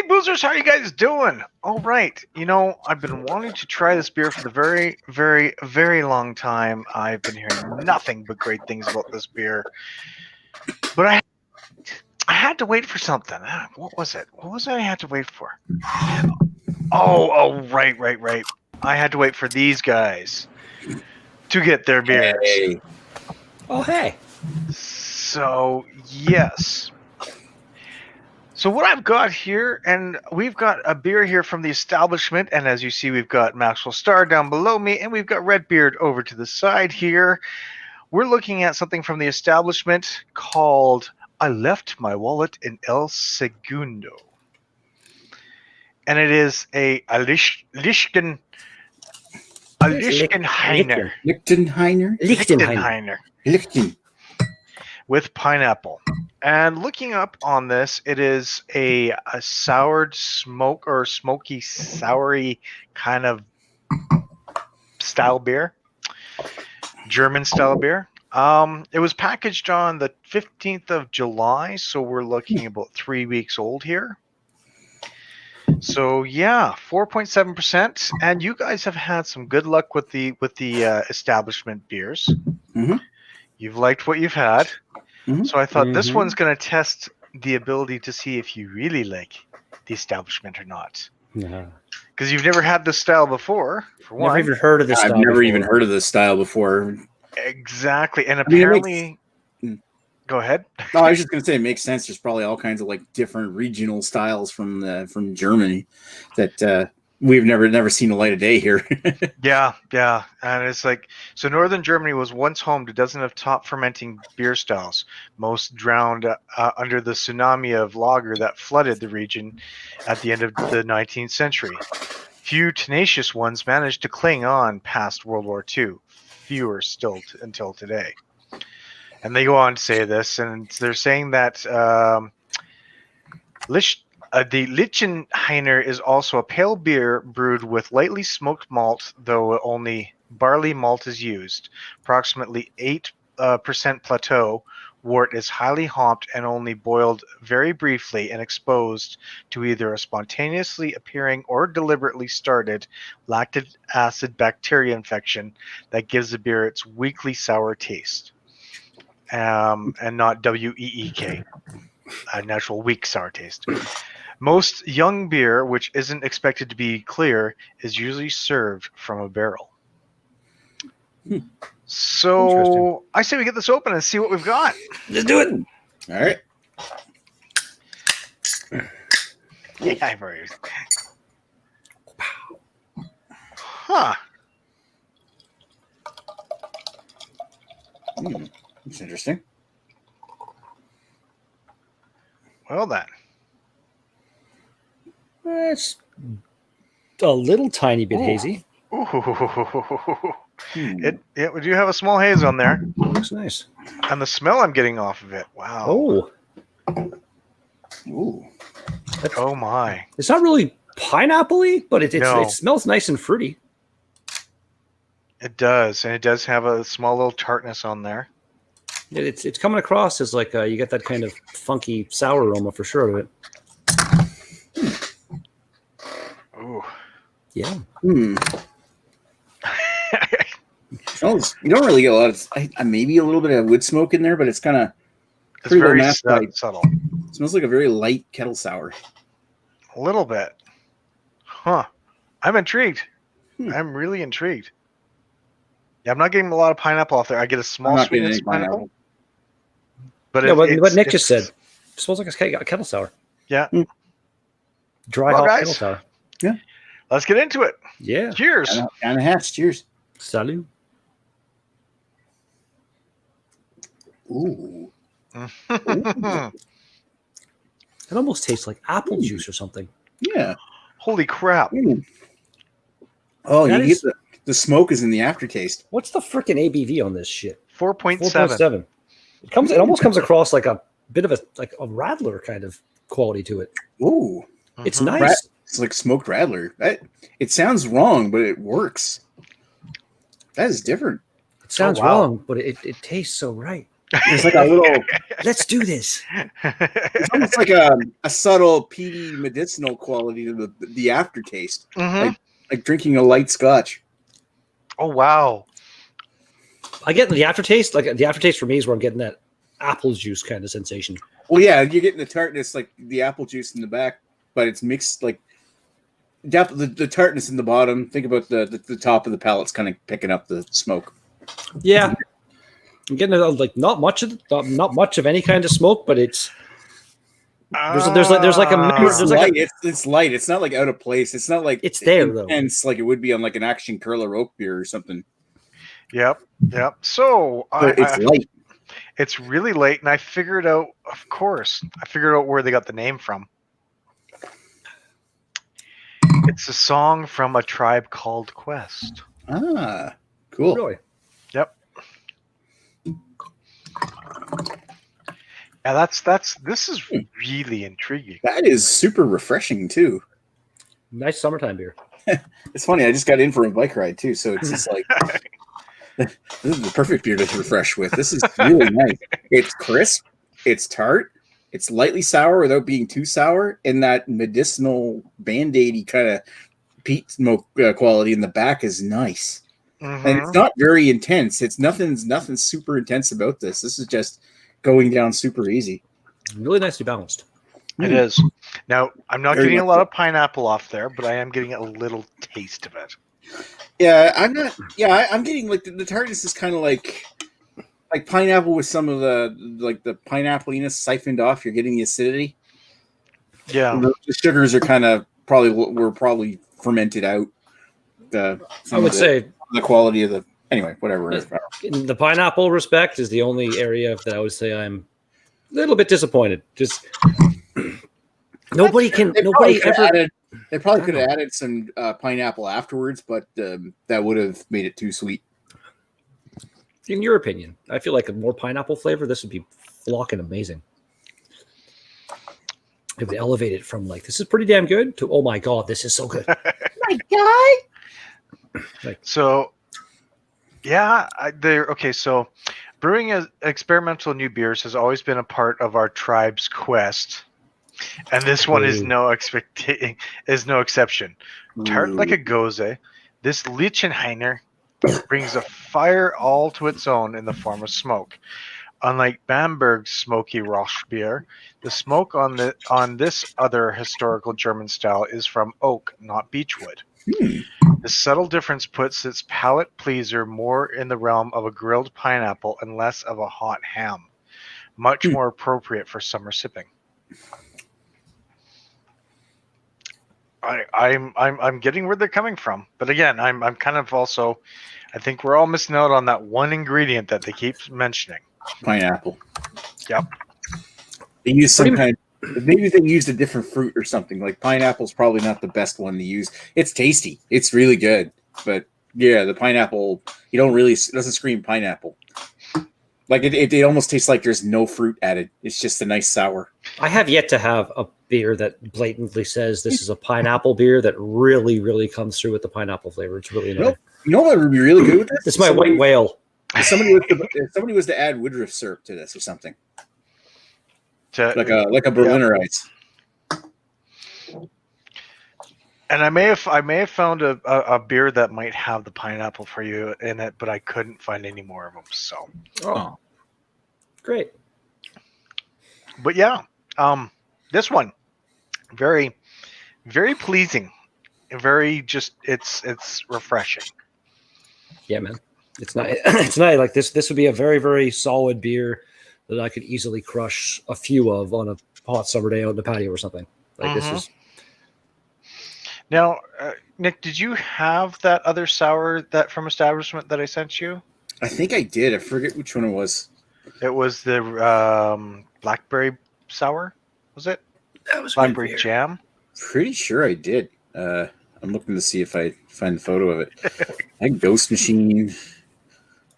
boozers, how are you guys doing? All right. I've been wanting to try this beer for the very, very, very long time. I've been hearing nothing but great things about this beer. But I had to wait for something. What was it? What was it I had to wait for? Oh, right. I had to wait for these guys to get their beers. Hey. Oh, hey. So, yes. So what I've got here, and we've got a beer here from the establishment, and as you see, we've got Maxwell Star down below me, and we've got Redbeard over to the side here. We're looking at something from the establishment called I Left My Wallet in El Segundo. And it is a Lichtenheiner. Lichten. With pineapple. And looking up on this, it is a soured smoke or smoky, soury kind of style beer. German style beer. It was packaged on the 15th of July, so we're looking about 3 weeks old here. So yeah, 4.7%, and you guys have had some good luck with the establishment beers. Mm-hmm. You've liked what you've had. Mm-hmm. So I thought this one's going to test the ability to see if you really like the establishment or not. Because you've never had this style before, for one. Never even heard of this style. I've never even heard of this style before. Exactly. And apparently... Go ahead. No, I was just going to say it makes sense. There's probably all kinds of like different regional styles from Germany that we've never seen the light of day here. Yeah. And it's like, so Northern Germany was once home to dozens of top fermenting beer styles, most drowned under the tsunami of lager that flooded the region at the end of the 19th century. Few tenacious ones managed to cling on past World War II, fewer still until today. And they go on to say this, and they're saying that the Lichtenheiner is also a pale beer brewed with lightly smoked malt, though only barley malt is used. Approximately 8% plateau. Wort is highly hopped and only boiled very briefly and exposed to either a spontaneously appearing or deliberately started lactic acid bacteria infection that gives the beer its weakly sour taste. And not WEEK, a natural weak sour taste. Most young beer, which isn't expected to be clear, is usually served from a barrel. So I say we get this open and see what we've got. Let's do it. All right. Yeah, I've already. Huh. That's interesting. Well then. It's a little tiny bit hazy. Ooh. We do have a small haze on there. Looks nice. And the smell I'm getting off of it. Wow. Oh. Ooh. Oh my. It's not really pineapple-y, but it smells nice and fruity. It does. And it does have a small little tartness on there. It's coming across as like you get that kind of funky sour aroma for sure of it. Ooh. Yeah. Smells, you don't really get a lot of maybe a little bit of wood smoke in there, but it's kind of very subtle. It smells like a very light kettle sour. A little bit. Huh. I'm intrigued. I'm really intrigued. Yeah, I'm not getting a lot of pineapple off there. I get a small sweetness of pineapple. But what Nick just said. It smells like a kettle sour. Yeah. Dry hop kettle sour. Yeah. Let's get into it. Yeah. Cheers. Kind of has. Cheers. Salut. Ooh. It almost tastes like apple juice or something. Yeah. Holy crap. Oh, you get the smoke is in the aftertaste. What's the freaking ABV on this shit? 4.7. It almost comes across like a bit of a rattler kind of quality to it. Ooh. It's nice. It's like smoked rattler. It sounds wrong, but it works. That is different. It sounds wrong, but it tastes so right. There's like a little. Let's do this. It's almost like a subtle peaty medicinal quality to the aftertaste, Mhm. like drinking a light scotch. Oh wow. I get the aftertaste. Like the aftertaste for me is where I'm getting that apple juice kind of sensation. Well, yeah, you're getting the tartness, like the apple juice in the back, but it's mixed like the tartness in the bottom. Think about the top of the palate's kind of picking up the smoke. Yeah, I'm getting like not much of any kind of smoke, but it's there's like a It's there's light. like a, It's light. It's not like out of place. It's not like it's there though. intense like it would be on like an Action Curler oak beer or something. Yep. So But it's light. it's really late, and I figured out. Of course, I figured out where they got the name from. It's a song from A Tribe Called Quest. Ah, cool. Really? Yep. Yeah, this is really intriguing. That is super refreshing too. Nice summertime beer. It's funny. I just got in for a bike ride too, so it's just like this is the perfect beer to refresh with. This is really nice. It's crisp. It's tart. It's lightly sour without being too sour, and that medicinal band-aidy kind of peat smoke quality in the back is nice. Mhm. And it's not very intense. It's nothing super intense about this. This is just going down super easy. Really nicely balanced. It is. Now, I'm not Very getting a much lot so. of pineapple off there, but I am getting a little taste of it. Yeah, I'm not. Yeah, I'm getting like the tartness is kind of like pineapple with some of the pineapple-iness siphoned off. You're getting the acidity. Yeah. The sugars are kind of probably fermented out. I would say the quality of the anyway, whatever. in the pineapple respect is the only area that I would say I'm a little bit disappointed. Just nobody ever. They probably could have added some pineapple afterwards, but that would have made it too sweet. In your opinion, I feel like a more pineapple flavor, this would be flocking amazing. It would elevate it from like this is pretty damn good to oh my god, this is so good. My God! So, yeah, okay. So, brewing experimental new beers has always been a part of our tribe's quest, and this one is no exception. Tart like a goze, this Lichtenheiner brings a fire all to its own in the form of smoke. Unlike Bamberg's smoky Roche beer, the smoke on this other historical German style is from oak, not beechwood. The subtle difference puts its palate pleaser more in the realm of a grilled pineapple and less of a hot ham, much more appropriate for summer sipping. I'm getting where they're coming from, but again, I'm kind of also, I think we're all missing out on that one ingredient that they keep mentioning. Pineapple. Yep. They use some kind. Maybe they used a different fruit or something. Like pineapple's probably not the best one to use. It's tasty. It's really good, but yeah, the pineapple it doesn't scream pineapple. Like it almost tastes like there's no fruit added. It's just a nice sour. I have yet to have a beer that blatantly says this is a pineapple beer that really, really comes through with the pineapple flavor. It's really nice. You know what would be really good with this? It's my white whale. If somebody was to add Woodruff syrup to this or something, like a Berliner Weiss. And I may have found a beer that might have the pineapple for you in it, but I couldn't find any more of them. So, Great. But yeah, this one very, very pleasing, very just it's refreshing. Yeah, man. It's not. It's not like this. This would be a very, very solid beer that I could easily crush a few of on a hot summer day out in the patio or something. Like this is. Now, Nick, did you have that other sour that from establishment that I sent you? I think I did. I forget which one it was. It was the Blackberry Sour. Was it? That was Blackberry Jam. Pretty sure I did. I'm looking to see if I find the photo of it. Like Ghost Machine.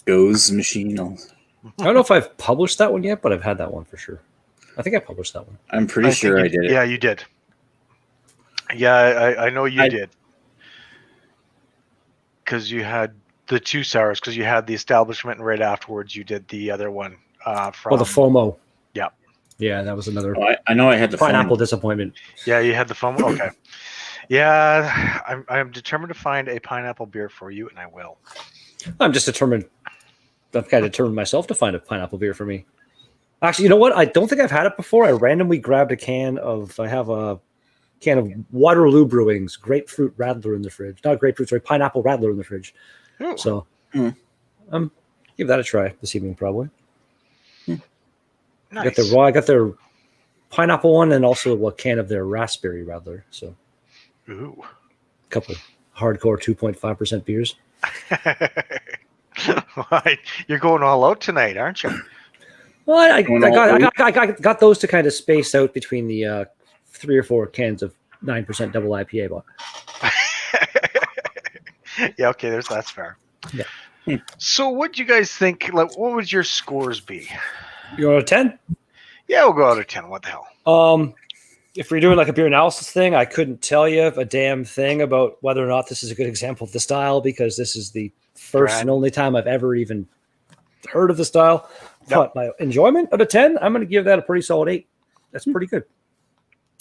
I don't know if I've published that one yet, but I've had that one for sure. I think I published that one. I'm pretty sure I did it. Yeah, you did. Yeah, I know you did. Because you had the two sours, because you had the establishment, and right afterwards you did the other one. from the FOMO. Yeah. Yeah, that was another I know I had the pineapple FOMO. disappointment. Yeah, you had the FOMO. Okay. Yeah, I'm determined to find a pineapple beer for you, and I will. I'm just determined. I've kind of determined myself to find a pineapple beer for me. Actually, you know what? I don't think I've had it before. I randomly grabbed a can of. I have a can of Waterloo Brewing's grapefruit radler in the fridge. Not grapefruit, sorry, pineapple radler in the fridge. Ooh. So, give that a try this evening, probably. Nice. I got their pineapple one and also a can of their raspberry radler. So, Ooh. a couple hardcore 2.5% beers. You're going all out tonight, aren't you? Well, I got those to kind of space out between the 3 or 4 cans of 9% double IPA. But yeah, okay, that's fair. Yeah. So, what do you guys think? Like, what would your scores be? You want a 10? Yeah, we'll go out of 10. What the hell? If we're doing like a beer analysis thing, I couldn't tell you a damn thing about whether or not this is a good example of the style because this is the first and only time I've ever even heard of the style. But my enjoyment out of 10, I'm going to give that a pretty solid 8. That's pretty good.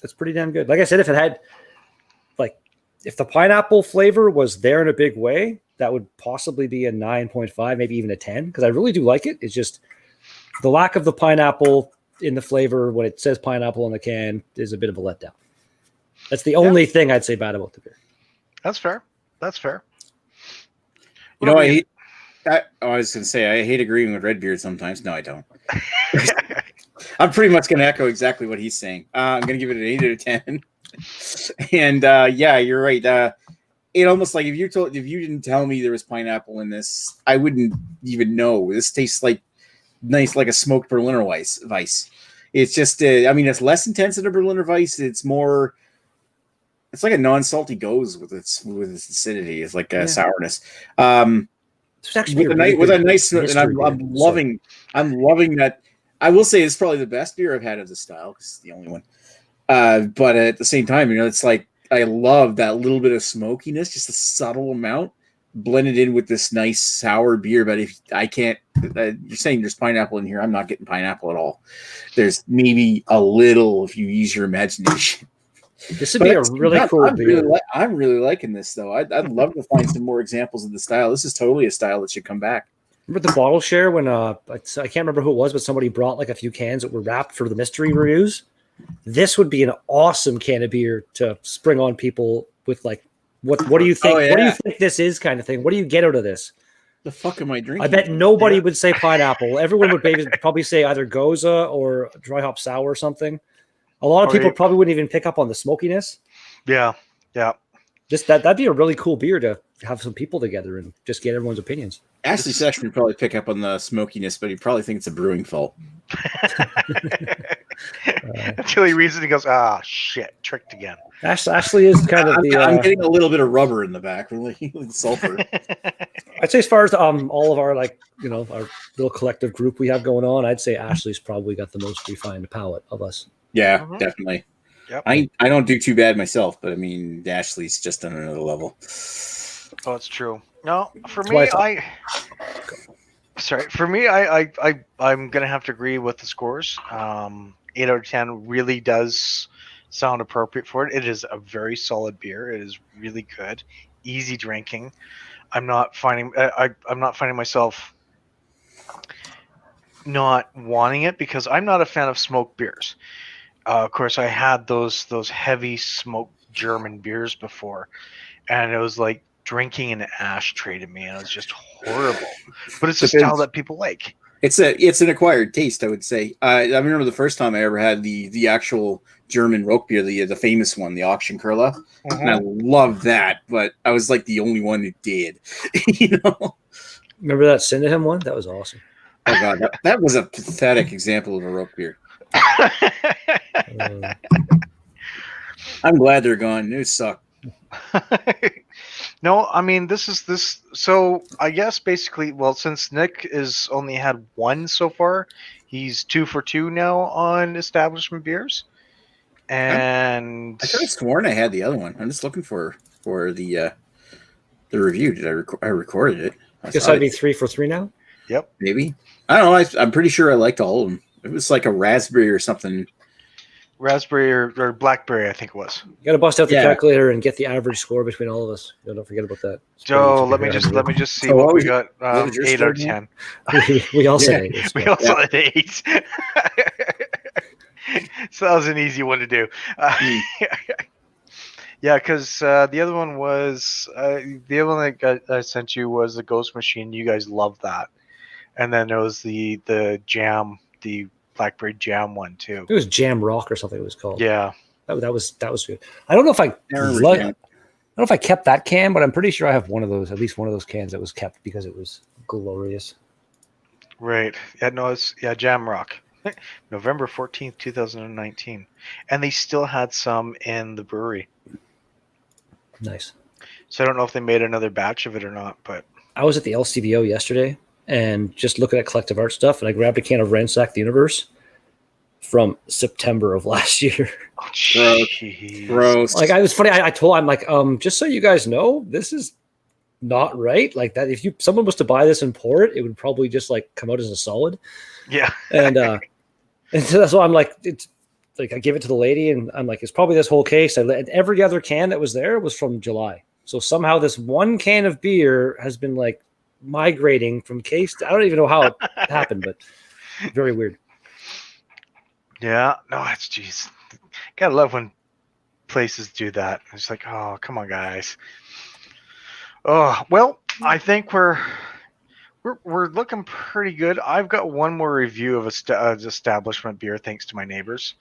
That's pretty damn good. Like I said, if it had, if the pineapple flavor was there in a big way, that would possibly be a 9.5, maybe even a 10, because I really do like it. It's just the lack of the pineapple in the flavor when it says pineapple on the can is a bit of a letdown. That's the only thing I'd say bad about the beer. That's fair. That's fair. You know, I was going to say, I hate agreeing with Redbeard sometimes. No, I don't. I'm pretty much going to echo exactly what he's saying. I'm going to give it an 8 out of 10. And yeah, you're right. It almost like if you didn't tell me there was pineapple in this, I wouldn't even know. This tastes like nice, like a smoked Berliner Weiss. It's just, it's less intense than a Berliner Weiss. It's more, it's like a non-salty goes with its acidity. It's like a sourness. It's actually with a nice, and I'm loving that. I will say it's probably the best beer I've had of the style. It's the only one. But at the same time, it's like I love that little bit of smokiness, just a subtle amount blended in with this nice sour beer. But if I can't, you're saying there's pineapple in here. I'm not getting pineapple at all. There's maybe a little if you use your imagination. This would be a really cool beer. I'm really liking this, though. I'd love to find some more examples of the style. This is totally a style that should come back. Remember the bottle share when I can't remember who it was, but somebody brought like a few cans that were wrapped for the mystery reviews. This would be an awesome can of beer to spring on people with like, what do you think? What do you think this is, kind of thing? What do you get out of this? The fuck am I drinking? I bet nobody would say pineapple. Everyone would probably say either Goza or dry hop sour or something. A lot of people probably wouldn't even pick up on the smokiness. Yeah. Just that'd be a really cool beer to have some people together and just get everyone's opinions. Ashley Session would probably pick up on the smokiness, but he'd probably think it's a brewing fault. Until he reads it, he goes, shit, tricked again. Ashley is kind of I'm getting a little bit of rubber in the back, really, with sulfur. I'd say as far as all of our our little collective group we have going on, I'd say Ashley's probably got the most refined palate of us. Yeah, definitely. Yep. I don't do too bad myself, but Ashley's just on another level. Oh, it's true. No, for me, I'm gonna have to agree with the scores. 8 out of 10 really does sound appropriate for it. It is a very solid beer. It is really good, easy drinking. I'm not finding myself not wanting it because I'm not a fan of smoked beers. Of course, I had those heavy smoked German beers before, and it was like drinking an ashtray to me, and it was just horrible. But it's a style that people like. It's an acquired taste, I would say. I remember the first time I ever had the actual German roke beer, the famous one, the Auction Curla, and I loved that. But I was like the only one who did. Remember that Sydenham one? That was awesome. Oh god, that was a pathetic example of a roke beer. I'm glad they're gone. They suck. No, I mean this. So I guess basically, well, since Nick is only had one so far, he's 2 for 2 now on establishment beers. And I could have sworn I had the other one. I'm just looking for the review. Did I recorded it? Guess I'd be 3 for 3 now. Yep. Maybe. I don't know. I'm pretty sure I liked all of them. It was like a raspberry or something. Raspberry or blackberry, I think it was. You got to bust out the Yeah. calculator and get the average score between all of us. Don't forget about that. It's pretty Joe, easy let me to just figure let me just see So what what we was got. what was your 8 score out of again? 10. we all said Yeah. eight. It's We good. also had 8. So that was an easy one to do. Yeah, because the other one was the other one that I sent you was the Ghost Machine. You guys loved that, and then there was the jam, the Blackberry Jam one too. It was Jam Rock or something it was called. Yeah, That was good. I don't know if I remember I Jam. don't know if I kept that can, but I'm pretty sure I have one of those, at least one of those cans that was kept because it was glorious. right. Yeah, no, it's Jam Rock. November 14th, 2019, and they still had some in the brewery. Nice. So I don't know if they made another batch of it or not, but I was at the LCBO yesterday and just looking at collective art stuff, and I grabbed a can of Ransack the Universe from September of last year. oh, jeez. Gross. Like, I was funny. I'm like, just so you guys know, this is not right. Like that, if someone was to buy this and pour it, it would probably just like come out as a solid. Yeah. And so that's why I'm like, it's like I give it to the lady, and I'm like, it's probably this whole case. And every other can that was there was from July. So somehow this one can of beer has been like migrating from case to, I don't even know how it happened, but very weird. Yeah, no, it's jeez. Gotta love when places do that. It's like, oh, come on, guys. Oh, well, I think we're looking pretty good. I've got one more review of establishment beer, thanks to my neighbors.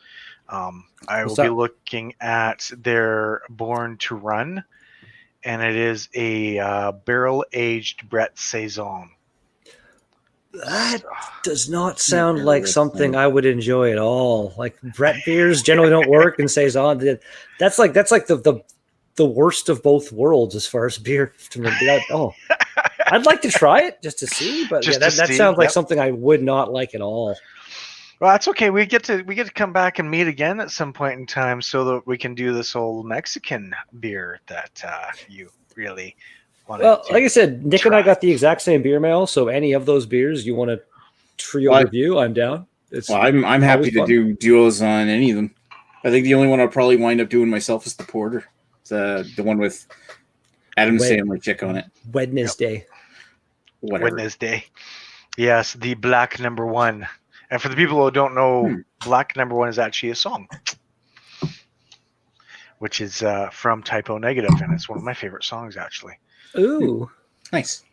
I will be looking at their Born to Run, and it is a barrel-aged Brett Saison. That does not sound like something I would enjoy at all. Like Brett beers generally don't work, and Saison. That's like the worst of both worlds as far as beer. Oh, I'd like to try it just to see, but that sounds like something I would not like at all. Well, that's okay. We get to come back and meet again at some point in time, so that we can do this old Mexican beer that you really want. Well, like I said, Nick and I got the exact same beer mail, so any of those beers you want to trio review, I'm down. I'm happy to do duos on any of them. I think the only one I'll probably wind up doing myself is the porter. It's, the one with Adam Sandler chick on it. Wednesday. Whatever. Wednesday. Yes, the Black Number One. And for the people who don't know, Black Number One is actually a song, which is from Typo Negative, and it's one of my favorite songs, actually. Ooh, nice.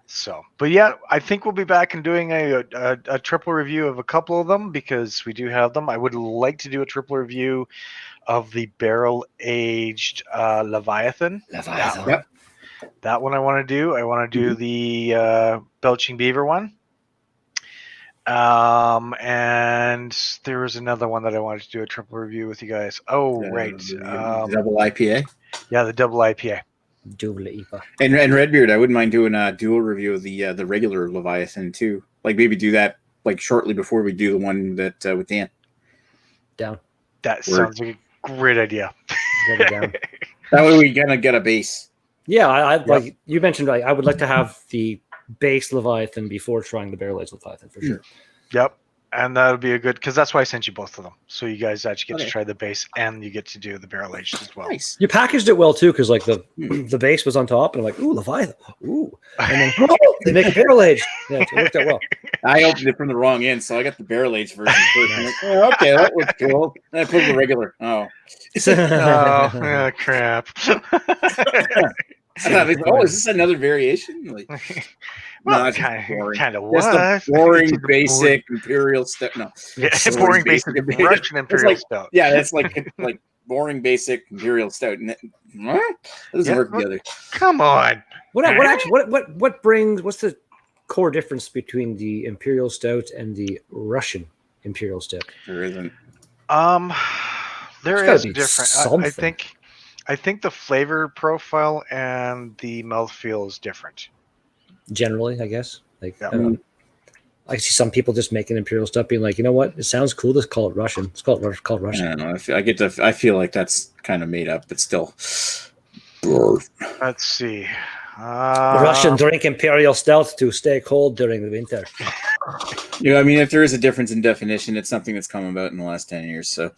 So, but yeah, I think we'll be back and doing a triple review of a couple of them because we do have them. I would like to do a triple review of the barrel-aged Leviathan. Yep. That one I want to do. I want to do the Belching Beaver one. And there was another one that I wanted to do a triple review with you guys. Oh, right. The double IPA. Yeah, the double IPA. Double IPA. And Redbeard, I wouldn't mind doing a dual review of the regular Leviathan too. Like maybe do that like shortly before we do the one that with Dan. Down. That sounds like a great idea. Down. That way we kind of get a base. Yeah, I like you mentioned. I would like to have the base Leviathan before trying the barrel-aged Leviathan for sure. Yep, and that'll be a good because that's why I sent you both of them. So you guys actually get to try the base and you get to do the barrel-aged as well. Nice. You packaged it well too, because like the base was on top, and I'm like, ooh, Leviathan, ooh, and then they make it barrel-aged. Yeah, it worked out well. I opened it from the wrong end, so I got the barrel-aged version first. I'm like, oh, okay, that looks cool. Then I put the regular. Oh, oh crap. I thought, is this another variation? Like, well, no, kind of was. Just a boring, basic Imperial Stout. No, yeah, boring, basic Russian Imperial Stout. Yeah, that's like boring, basic Imperial Stout. That doesn't work together. Come on. What's the core difference between the Imperial Stout and the Russian Imperial Stout? There isn't. There is different. I think the flavor profile and the mouthfeel is different. Generally, I guess. Like, I see some people just making Imperial stuff, being like, you know what? It sounds cool. Let's call it Russian. It's called Russian. I don't know. I feel like that's kind of made up, but still. Let's see. Russian drink Imperial Stout to stay cold during the winter. I mean, if there is a difference in definition, it's something that's come about in the last 10 years. So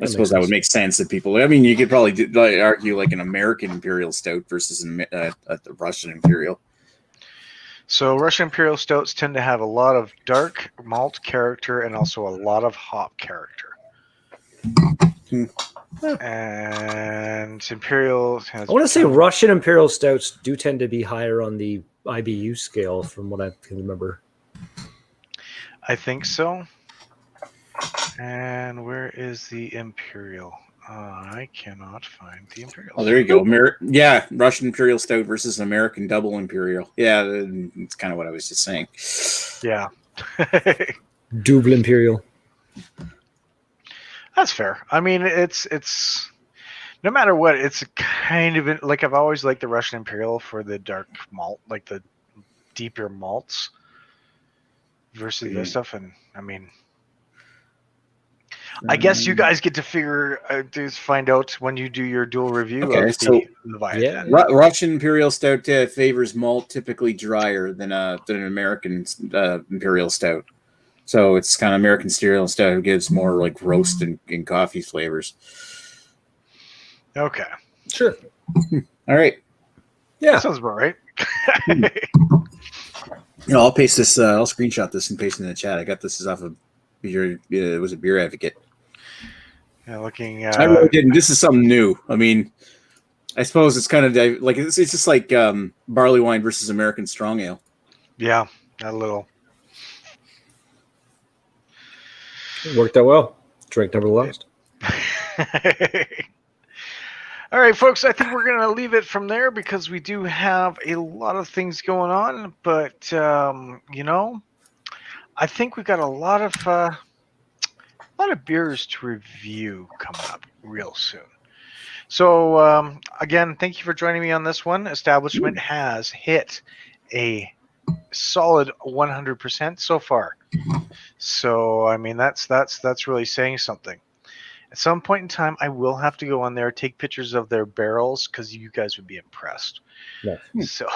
I suppose that would make sense to people. I mean, you could probably argue like an American Imperial Stout versus a Russian Imperial. So Russian Imperial Stouts tend to have a lot of dark malt character and also a lot of hop character. And Imperial has... I want to say Russian Imperial Stouts do tend to be higher on the IBU scale from what I can remember. I think so. And where is the Imperial? I cannot find the Imperial. Oh, there you go. Russian Imperial Stout versus American Double Imperial. Yeah, that's kind of what I was just saying. Yeah. Double Imperial. That's fair. I mean, it's no matter what, it's kind of like I've always liked the Russian Imperial for the dark malt, like the deeper malts versus this stuff. And I mean, I guess you guys get to find out when you do your dual review. Okay, of the Leviathan. Russian Imperial Stout favors malt typically drier than an American Imperial Stout. So it's kind of American Imperial Stout gives more like roast and coffee flavors. Okay. Sure. All right. Yeah. That sounds about right. I'll paste this. I'll screenshot this and paste it in the chat. I got this off of Beer. It was a Beer Advocate. Yeah, looking. I really didn't. This is something new. I mean, I suppose it's kind of like it's just like barley wine versus American strong ale. Yeah, a little. It worked out well. Drink never lost. All right, folks, I think we're going to leave it from there because we do have a lot of things going on. But, I think we've got a lot of beers to review coming up real soon. So, again, thank you for joining me on this one. Establishment has hit a solid 100% so far. So, I mean, that's really saying something. At some point in time, I will have to go on there, take pictures of their barrels because you guys would be impressed. Yeah. So,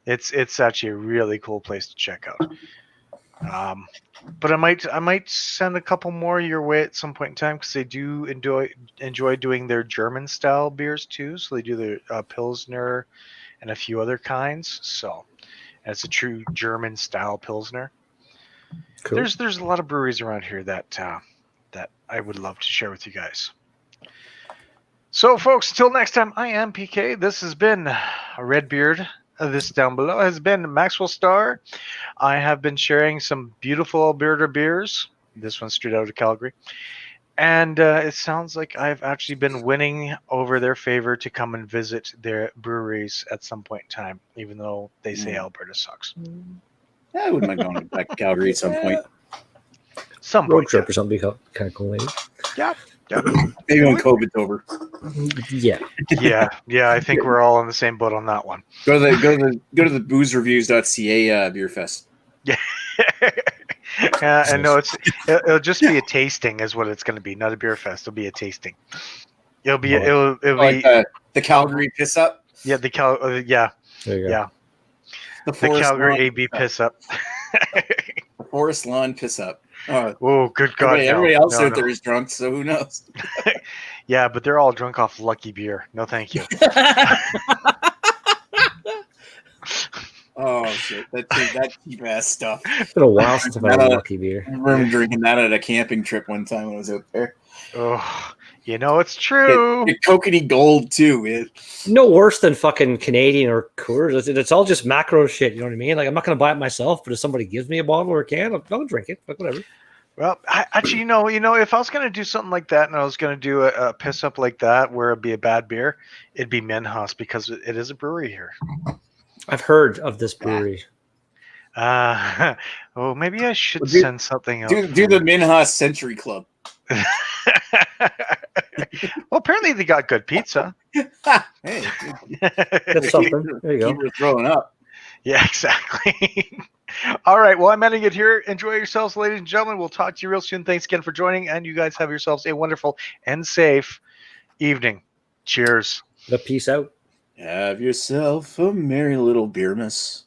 it's actually a really cool place to check out. But I might send a couple more your way at some point in time because they do enjoy doing their German style beers too. So they do their Pilsner and a few other kinds. So it's a true German style Pilsner. Cool. There's a lot of breweries around here that I would love to share with you guys. So, folks, until next time, I am PK. This has been Redbeard. This down below has been Maxwell Star. I have been sharing some beautiful Alberta beers. This one's straight out of Calgary. And it sounds like I've actually been winning over their favor to come and visit their breweries at some point in time, even though they say Alberta sucks. Yeah, I wouldn't mind going back to Calgary at some point. Some road trip or something kind of cool. Yeah. Maybe when COVID's over. Yeah. I think we're all in the same boat on that one. Go to the boozereviews.ca beer fest. Yeah. And no, it'll just be a tasting, is what it's going to be, not a beer fest. It'll be a tasting. It'll be the Calgary piss up. Yeah, There you go. Yeah. The Calgary AB piss up. The Forest Lawn piss up. Oh, good God. Everybody else out there is drunk, so who knows? Yeah, but they're all drunk off Lucky beer. No, thank you. Oh, shit. That cheap ass stuff. It's been a while since I've had a Lucky beer. I remember drinking that at a camping trip one time when I was out there. Oh, it's true. It coconut gold, too. No worse than fucking Canadian or Coors. It's all just macro shit, you know what I mean? Like, I'm not going to buy it myself, but if somebody gives me a bottle or a can, I'll drink it. Like, whatever. Well, actually, if I was going to do something like that and I was going to do a piss up like that where it'd be a bad beer, it'd be Menhaus because it is a brewery here. I've heard of this brewery. Maybe I should send something out. Do the Menhaus Century Club. Well, apparently they got good pizza. Hey, that's something. There you go. We're throwing up. Yeah, exactly. All right. Well, I'm ending it here. Enjoy yourselves, ladies and gentlemen. We'll talk to you real soon. Thanks again for joining, and you guys have yourselves a wonderful and safe evening. Cheers. Peace out. Have yourself a merry little beermas.